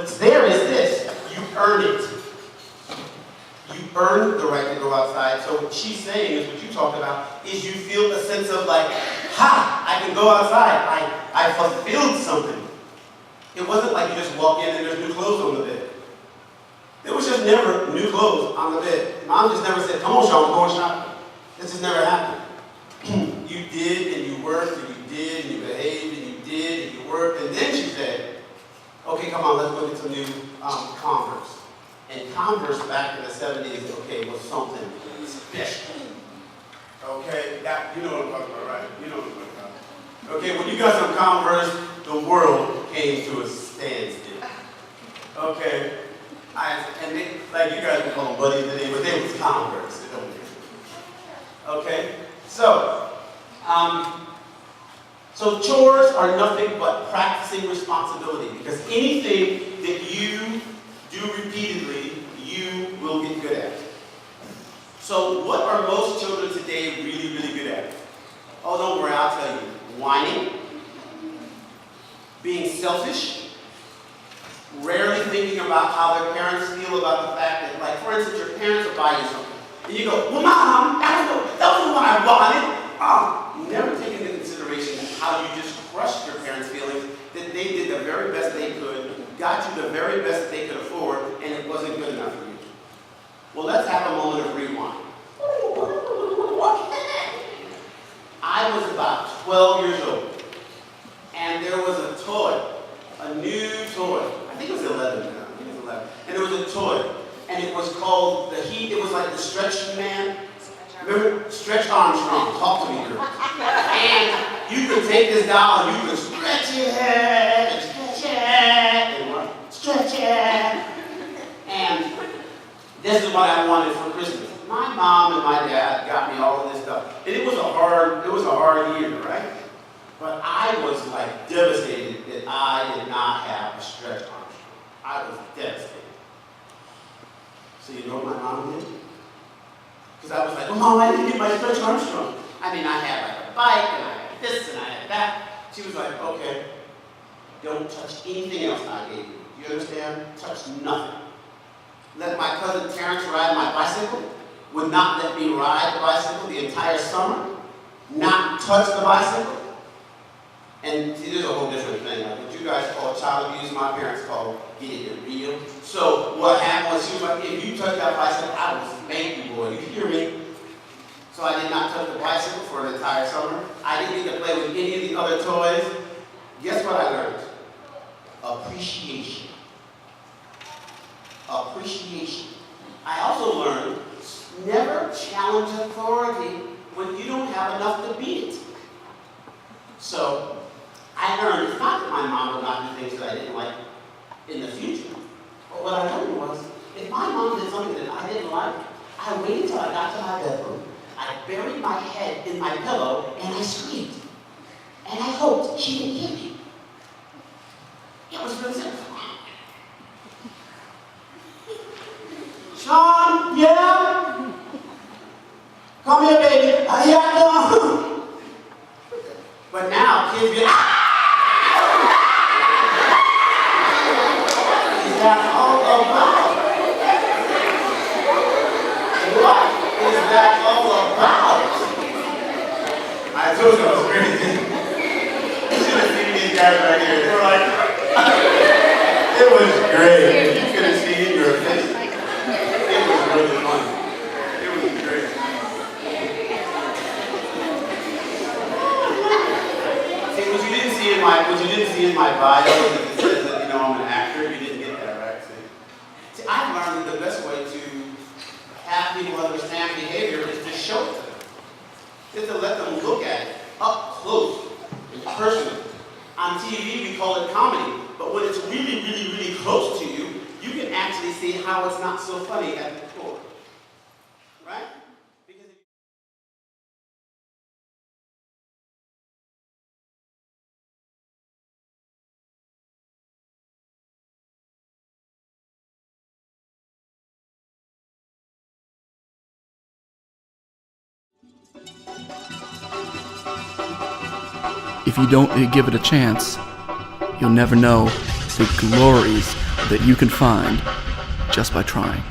What's there is this, you earn it. You earn the right to go outside. So what she's saying is what you talked about, is you feel a sense of like, ha, I can go outside. I fulfilled something. It wasn't like you just walk in and there's new clothes on the bed. There was just never new clothes on the bed. Mom just never said, come on, Sean, we're going shopping. This just never happened. You did and you worked and you did and you behaved and you did and you worked. And then she said, okay, come on, let's go get some new Converse. And Converse back in the 70s, okay, was something special. Okay, you know what I'm talking about, right? You know what I'm talking about. Okay, when you got some Converse, the world came to a standstill. Okay, and they, like you guys would call them buddies today, but they was Converse. Okay, so chores are nothing but practicing responsibility, because anything that you do repeatedly, you will get good at. So what are most children today really, really good at? Oh, don't worry, I'll tell you. Whining, being selfish, rarely thinking about how their parents feel about the fact that, like, for instance, your parents will buy you something. And you go, well, Mom, that was what I wanted. You never take into consideration how you just crushed your parents' feelings, that they did the very best they could, got you the very best that they could afford, and it wasn't good enough for you. Well, let's have a moment of rewind. I was about 12 years old, and there was a toy, a new toy. I think it was 11 now. I think it was 11. And it was a toy, and it was called it was like the Stretch Man. Remember? Stretch Armstrong. Talk to me, girl. And you could take this doll and you could stretch it, and stretch it, and stretch it. And this is what I wanted for Christmas. My mom and my dad got me all of this stuff. And it was a hard year, right? But I was like devastated that I did not have a Stretch Armstrong. I was devastated. So you know what my mom did? Because I was like, well, Mom, I didn't get my Stretch Armstrong. I mean, I had like a bike, and I had this, and I had that. She was like, okay, don't touch anything else I gave you. You understand? Touch nothing. Let my cousin Terrence ride my bicycle. Would not let me ride the bicycle the entire summer. Not touch the bicycle. And see, there's a whole different thing. Like what you guys call child abuse, my parents call getting it real. So what happened was, she was like, if you touch that bicycle, I will spank you, boy. You hear me? So I did not touch the bicycle for an entire summer. I didn't get to play with any of the other toys. Guess what I learned? Appreciation. Appreciation. I also learned never challenge authority when you don't have enough to beat it. So I learned, it's not that my mom would not do things that I didn't like in the future. But what I learned was, if my mom did something that I didn't like, I waited till I got to my bedroom, I buried my head in my pillow, and I screamed. And I hoped she didn't hear me. It was really simple. Sean, yeah? Come here, baby. Here I come. But now, kids be like, is that all about? What is that all about? I told you I was crazy. You should have seen these guys right here. They were like, it was great. You could have seen your face. It was really funny. It was great. See, what you didn't see in my bio that it says that, I'm an actor. You didn't get that, right? See, I've learned that the best way to have people understand behavior is to show it to them. Just to let them look at it up close and personal. On TV, we call it comedy. But when it's really, really, really close to you, you can actually see how it's not so funny at the core. Right? If you don't give it a chance, you'll never know the glories that you can find just by trying.